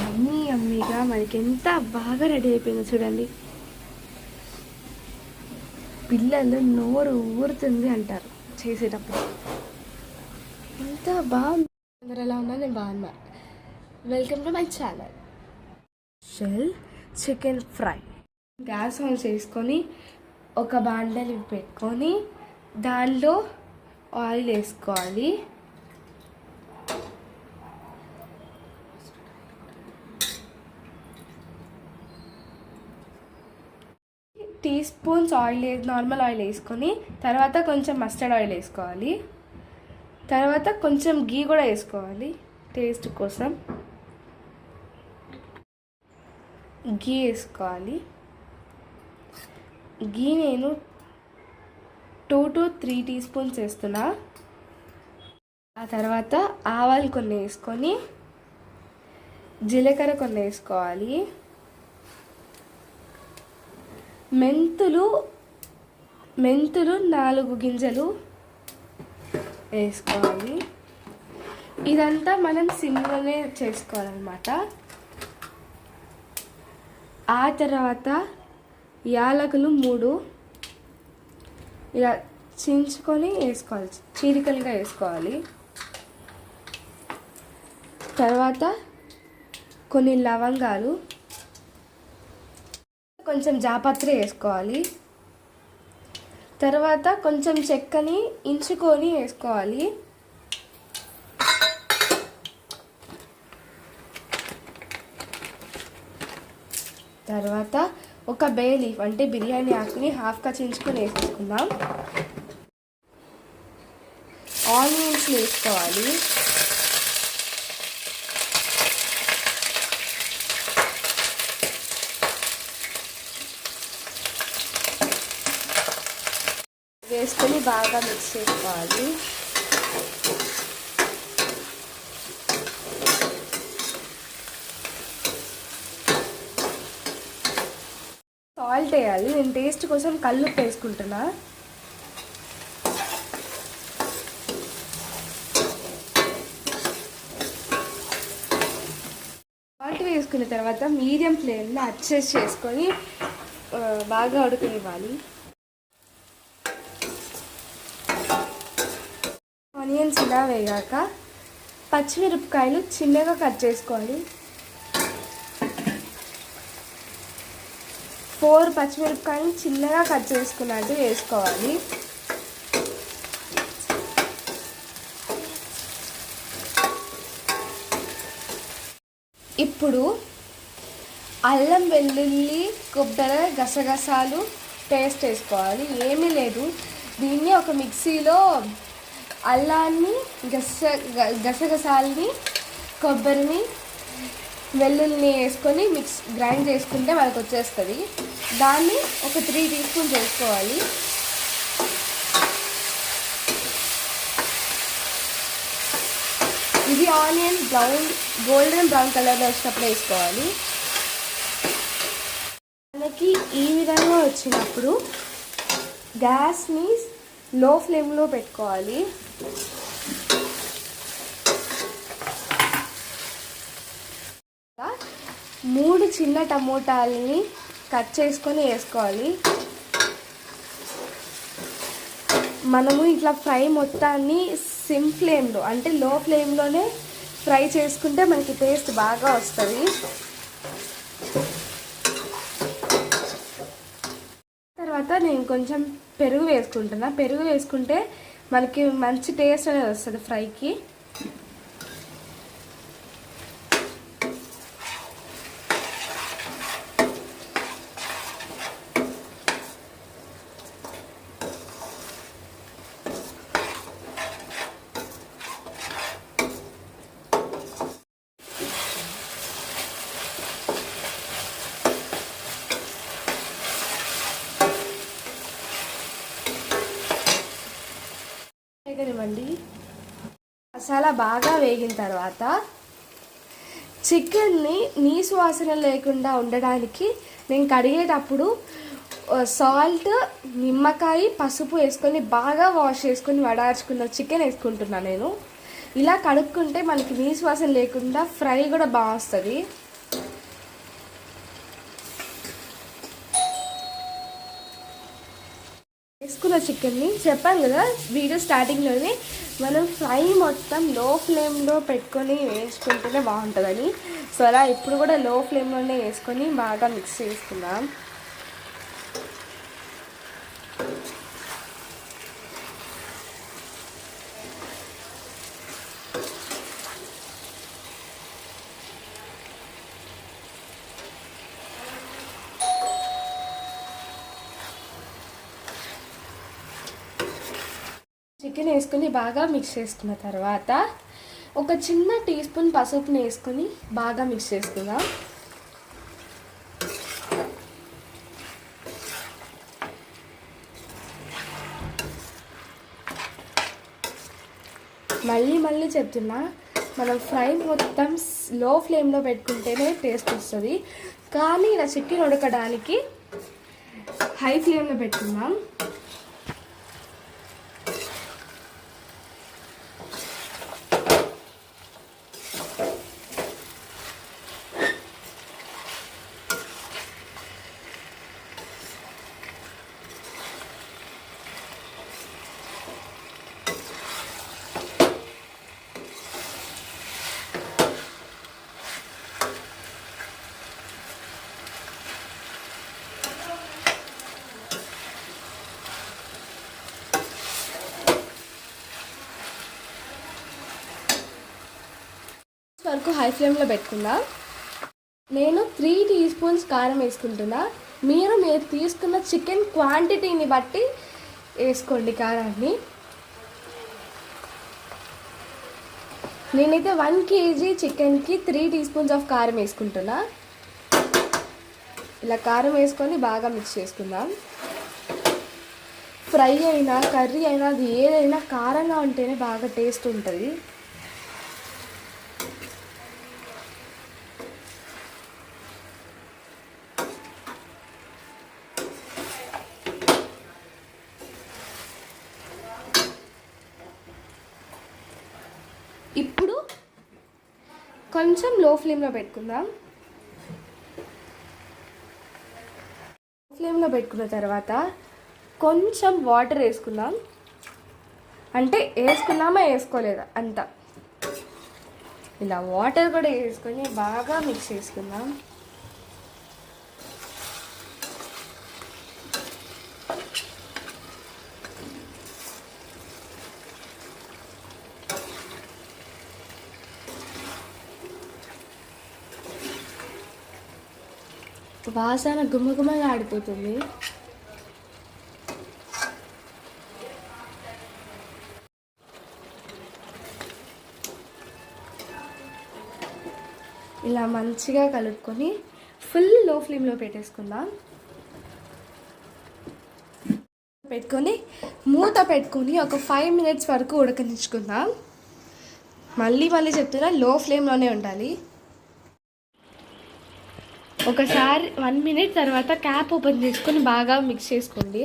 అమ్మీగా మనకి ఎంత బాగా రెడీ అయిపోయిందో చూడండి. పిల్లలు నోరు ఊరుతుంది అంటారు చేసేటప్పుడు. ఎంత బాగుంది. అందరు ఎలా ఉన్నా, నేను బాగున్నా. Welcome to my channel. Shell chicken fry. Gas on చేసుకొని ఒక బాండలి పెట్టుకొని దానిలో ఆయిల్ వేసుకోవాలి. Teaspoons oil, normal oil వేసుకొని తర్వాత కొంచెం మస్టర్డ్ ఆయిల్ వేసుకోవాలి. తర్వాత కొంచెం గీ కూడా వేసుకోవాలి టేస్ట్ కోసం. గీ వేసుకోవాలి. గీ నేను 2 to 3 టీ స్పూన్స్ వేస్తున్నా. ఆ తర్వాత ఆవాలు కొన్ని వేసుకొని జీలకర్ర కొన్ని వేసుకోవాలి. మెంతులు 4 గింజలు వేసుకోవాలి. ఇదంతా మనం సిమ్లోనే చేసుకోవాలన్నమాట. ఆ తర్వాత యాలకులు 3 ఇలా చించుకొని వేసుకోవాలి, చీలికలుగా వేసుకోవాలి. తర్వాత కొన్ని లవంగాలు, కొంచెం జాపత్రి వేసుకోవాలి. తర్వాత కొంచెం చెక్కని ఇంచుకొని వేసుకోవాలి. తర్వాత ఒక బే లీఫ్ అంటే బిర్యానీ ఆకుని హాఫ్గా చించుకొని వేసేసుకుందాం. ఆనియన్స్ వేసుకోవాలి. వేసుకొని బాగా మిక్స్ చేసుకోవాలి. సాల్ట్ వేయాలి. నేను టేస్ట్ కోసం కల్లుప్పు వేసుకుంటున్నా. సాల్ట్ వేసుకున్న తర్వాత మీడియం ఫ్లేమ్లో అడ్జస్ట్ చేసుకొని బాగా ఉడకనివ్వాలి. ఆనియన్స్ ఇలా వేగాక పచ్చిమిరపకాయలు చిన్నగా కట్ చేసుకోవాలి. 4 పచ్చిమిరపకాయలు చిన్నగా కట్ చేసుకున్నట్టు వేసుకోవాలి. ఇప్పుడు అల్లం వెల్లుల్లి కొబ్బరి గసగసాలు పేస్ట్ వేసుకోవాలి. ఏమీ లేదు, దీన్ని ఒక మిక్సీలో అల్లాన్ని గసగసాలని కొబ్బరిని వెల్లుల్లిని వేసుకొని గ్రైండ్ చేసుకుంటే మనకు వచ్చేస్తుంది. దాన్ని ఒక 3 టీ స్పూన్స్ వేసుకోవాలి. ఇది ఆనియన్ గోల్డెన్ బ్రౌన్ కలర్లో వచ్చినప్పుడు వేసుకోవాలి. మనకి ఈ విధంగా వచ్చినప్పుడు గ్యాస్ని లో ఫ్లేమ్లో పెట్టుకోవాలి. 3 చిన్న టమోటాలని కట్ చేసుకొని వేసుకోవాలి. మనము ఇట్లా ఫ్రై మొత్తాన్ని సిమ్ ఫ్లేమ్లో అంటే లో ఫ్లేమ్లోనే ఫ్రై చేసుకుంటే మనకి టేస్ట్ బాగా వస్తుంది. తర్వాత నేను కొంచెం పెరుగు వేసుకుంటున్నా. పెరుగు వేసుకుంటే మనకి మంచి టేస్ట్ అనేది వస్తుంది ఫ్రైకి. వేగనివ్వండి. మసాలా బాగా వేగిన తర్వాత చికెన్ని నీసు వాసన లేకుండా ఉండడానికి నేను కడిగేటప్పుడు సాల్ట్, నిమ్మకాయ, పసుపు వేసుకొని బాగా వాష్ చేసుకొని వడార్చుకున్న చికెన్ వేసుకుంటున్నాను నేను. ఇలా కడుక్కుంటే మనకి నీసు వాసన లేకుండా ఫ్రై కూడా బాగా వస్తుంది. చేసుకున్న చికెన్ని చెప్పాను కదా వీడియో స్టార్టింగ్లోనే, మనం ఫ్రై మొత్తం లో ఫ్లేమ్లో పెట్టుకొని వేసుకుంటేనే బాగుంటుందని. సో అలా ఇప్పుడు కూడా లో ఫ్లేమ్లోనే వేసుకొని బాగా మిక్స్ చేసుకుందాం. చికెన్ వేసుకొని బాగా మిక్స్ చేసుకున్న తర్వాత ఒక చిన్న టీ స్పూన్ పసుపుని వేసుకొని బాగా మిక్స్ చేసుకుందాం. మళ్ళీ చెప్తున్నా, మనం ఫ్రై మొత్తం లో ఫ్లేమ్లో పెట్టుకుంటేనే టేస్ట్ వస్తుంది. కానీ ఇలా చికెన్ ఉడకడానికి హై ఫ్లేమ్లో పెట్టుకుందాం. వరకు హై ఫ్లేమ్లో పెట్టుకున్నా. నేను 3 టీ స్పూన్స్ కారం వేసుకుంటున్నా. మీరు తీసుకున్న చికెన్ క్వాంటిటీని బట్టి వేసుకోండి కారాన్ని. నేనైతే 1 kg చికెన్కి 3 టీ స్పూన్స్ ఆఫ్ కారం వేసుకుంటున్నా. ఇలా కారం వేసుకొని బాగా మిక్స్ చేసుకుందాం. ఫ్రై అయినా కర్రీ అయినా అది ఏదైనా కారంగా ఉంటేనే బాగా టేస్ట్ ఉంటుంది. ఇప్పుడు కొంచెం లో ఫ్లేమ్లో పెట్టుకుందాం. ఫ్లేమ్లో పెట్టుకున్న తర్వాత కొంచెం వాటర్ వేసుకుందాం. అంటే వేసుకున్నామా వేసుకోలేదా అంత. ఇలా వాటర్ కూడా వేసుకొని బాగా మిక్స్ చేసుకుందాం. వాసన గుమ్మగుమ్మగా ఆడిపోతుంది. ఇలా మంచిగా కలుపుకొని ఫుల్ లో ఫ్లేమ్లో పెట్టేసుకుందాం. పెట్టుకొని మూత పెట్టుకొని ఒక 5 minutes వరకు ఉడకనిచ్చుకుందాం. మళ్ళీ చెప్తున్నా, లో ఫ్లేమ్లోనే ఉండాలి. ఒకసారి 1 minute తర్వాత క్యాప్ ఓపెన్ చేసుకొని బాగా మిక్స్ చేసుకోండి.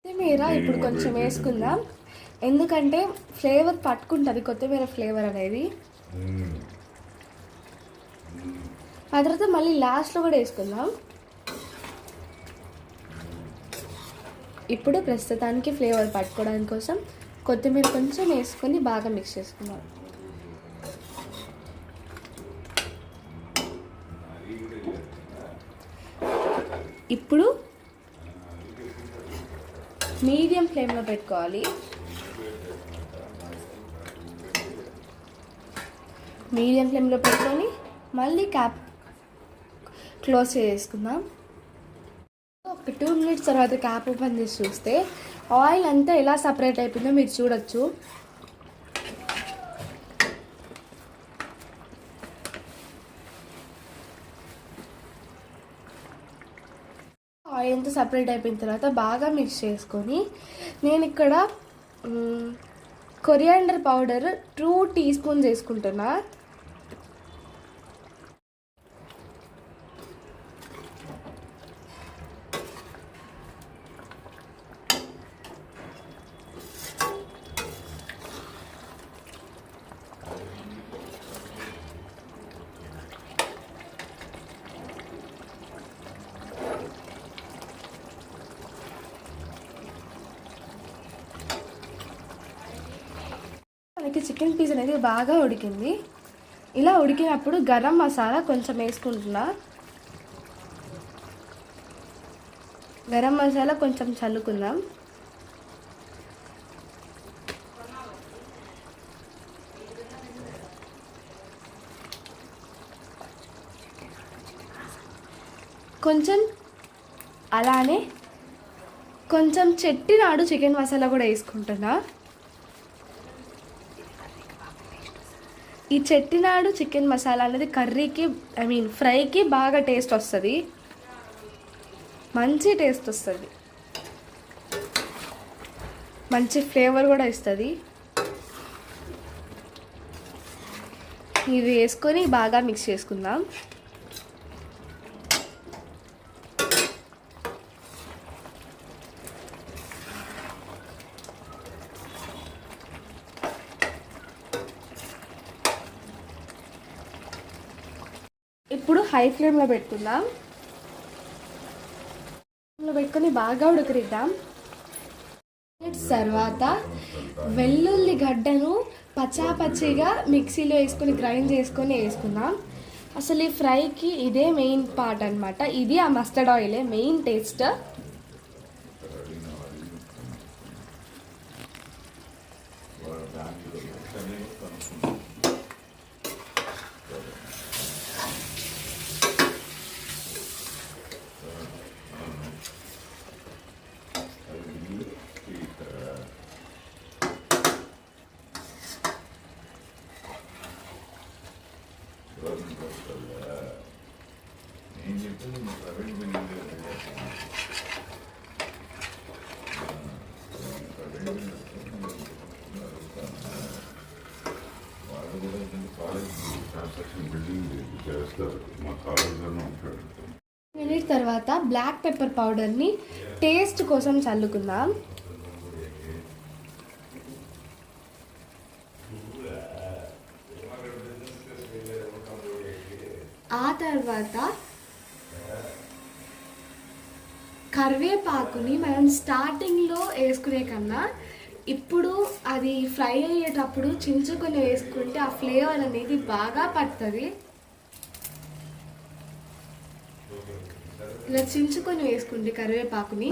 కొత్తిమీర ఇప్పుడు కొంచెం వేసుకుందాం, ఎందుకంటే ఫ్లేవర్ పట్టుకుంటుంది కొత్తిమీర ఫ్లేవర్ అనేది. ఆ తర్వాత మళ్ళీ లాస్ట్లో కూడా వేసుకుందాం. ఇప్పుడు ప్రస్తుతానికి ఫ్లేవర్ పట్టుకోవడానికి కోసం కొత్తిమీర కొంచెం వేసుకొని బాగా మిక్స్ చేసుకుందాం. ఇప్పుడు మీడియం ఫ్లేమ్లో పెట్టుకోవాలి. మీడియం ఫ్లేమ్లో పెట్టుకొని మళ్ళీ క్యాప్ క్లోజ్ చేసుకుందాం. ఒక 2 minutes తర్వాత క్యాప్ ఓపెన్ చేసి చూస్తే ఆయిల్ అంతా ఎలా సపరేట్ అయిపోయిందో మీరు చూడొచ్చు. ఆయిల్ అంతా సపరేట్ అయిపోయిన తర్వాత బాగా మిక్స్ చేసుకొని నేను ఇక్కడ కొరియాండర్ పౌడర్ 2 టీ స్పూన్స్ వేసుకుంటున్నా. మనకి చికెన్ పీస్ అనేది బాగా ఉడికింది. ఇలా ఉడికినప్పుడు గరం మసాలా కొంచెం వేసుకుంటున్నా. గరం మసాలా కొంచెం చల్లుకుందాం. కొంచెం అలానే కొంచెం చెట్టినాడు చికెన్ మసాలా కూడా వేసుకుంటున్నా. ఈ చెట్టినాడు చికెన్ మసాలా అనేది కర్రీకి ఫ్రైకి బాగా టేస్ట్ వస్తుంది, మంచి టేస్ట్ వస్తుంది, మంచి ఫ్లేవర్ కూడా ఇస్తుంది. ఇది వేసుకొని బాగా మిక్స్ చేసుకుందాం. ఇప్పుడు హై ఫ్లేమ్లో పెట్టుకుందాం. పెట్టుకొని బాగా ఉడకరిద్దాం. తర్వాత వెల్లుల్లి గడ్డను పచ్చిగా మిక్సీలో వేసుకొని గ్రైండ్ చేసుకొని వేసుకుందాం. అసలు ఈ ఫ్రైకి ఇదే మెయిన్ పార్ట్ అనమాట. ఇది ఆ మస్టర్డ్ ఆయిలే మెయిన్ టేస్ట్. మినిట్ తర్వాత బ్లాక్ పెప్పర్ పౌడర్ని టేస్ట్ కోసం చల్లుకుందాం. ఆ తర్వాత కరివేపాకుని మనం స్టార్టింగ్లో వేసుకునే కన్నా ఇప్పుడు అది ఫ్రై అయ్యేటప్పుడు చించుకొని వేసుకుంటే ఆ ఫ్లేవర్ అనేది బాగా పడుతుంది. ఇలా చించుకొని వేసుకుంటే కరివేపాకుని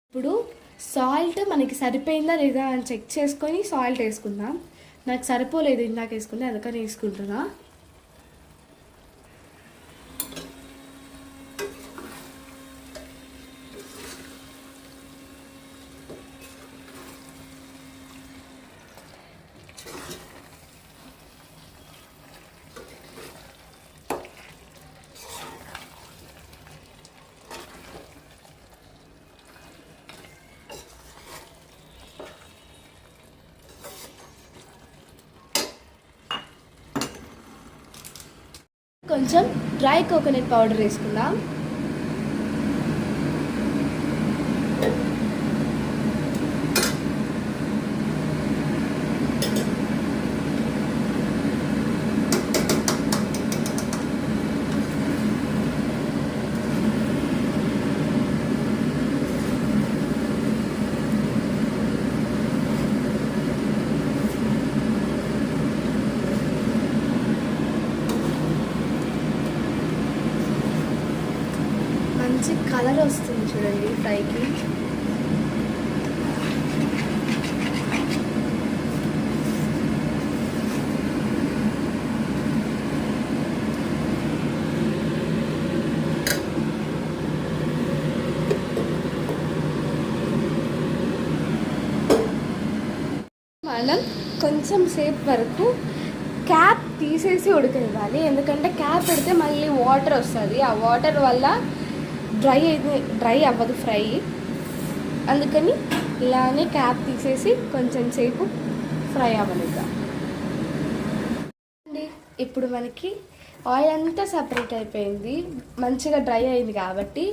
ఇప్పుడు సాల్ట్ మనకి సరిపోయిందా లేదా అని చెక్ చేసుకొని సాల్ట్ వేసుకుందాం. నాకు సరిపోలేదు ఇందాక వేసుకుంటే, అందుకని వేసుకుంటున్నా. కొంచెం డ్రై కోకోనట్ పౌడర్ వేసుకుందాం. మంచి కలర్ వస్తుంది చూడండి ఫ్రైకి. మనం కొంచెం సేపు వరకు క్యాప్ తీసేసి ఉడకనివ్వాలి. ఎందుకంటే క్యాప్ పెడితే మళ్ళీ వాటర్ వస్తుంది. ఆ వాటర్ వల్ల డ్రై అవ్వదు ఫ్రై. అందుకని ఇలానే క్యాప్ తీసేసి కొంచెం సేపు ఫ్రై అవ్వనిద్దాం. ఇప్పుడు మనకి ఆయిల్ అంతా సపరేట్ అయిపోయింది, మంచిగా డ్రై అయింది కాబట్టి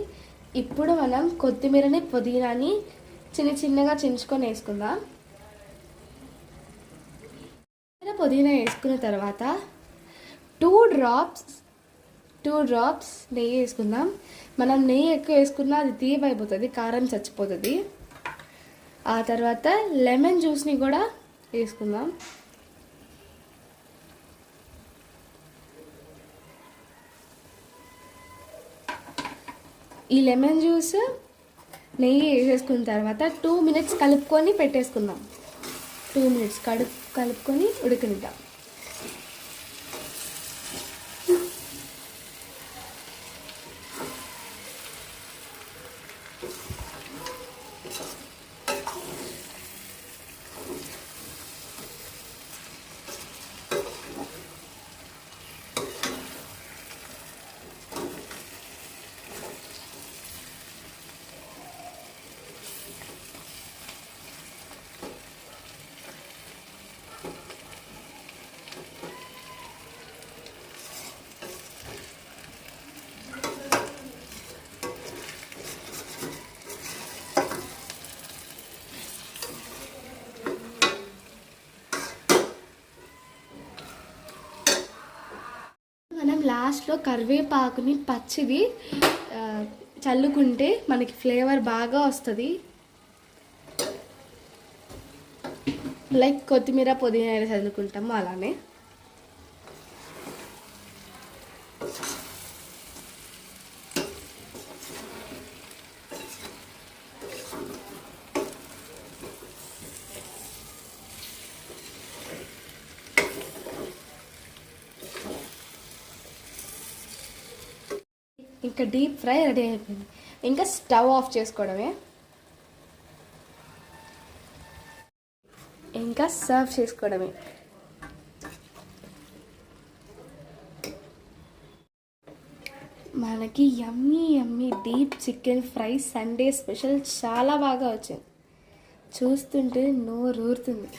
ఇప్పుడు మనం కొత్తిమీరని పుదీనాని చిన్నగా చించుకొని వేసుకుందాం. పుదీనా వేసుకున్న తర్వాత 2 డ్రాప్స్ నెయ్యి వేసుకుందాం. మనం నెయ్యి ఎక్కువ వేసుకున్నా అది తీయబైపోతుంది, కారం చచ్చిపోతుంది. ఆ తర్వాత లెమన్ జ్యూస్ని కూడా వేసుకుందాం. ఈ లెమన్ జ్యూస్ నెయ్యి వేసేసుకున్న తర్వాత 2 మినిట్స్ కలుపుకొని పెట్టేసుకుందాం. 2 మినిట్స్ కలుపుకొని ఉడకనిద్దాం. మనం లాస్ట్లో కరివేపాకుని పచ్చిది చల్లుకుంటే మనకి ఫ్లేవర్ బాగా వస్తుంది. లైక్ కొత్తిమీర పుదీనా చల్లుకుంటాము అలానే. ఇంకా డీప్ ఫ్రై రెడీ అయిపోయింది. ఇంకా స్టవ్ ఆఫ్ చేసుకోవడమే, ఇంకా సర్వ్ చేసుకోవడమే. మనకి yummy deep chicken fry Sunday special చాలా బాగా వచ్చింది. చూస్తుంటే నోరు ఊరుతుంది.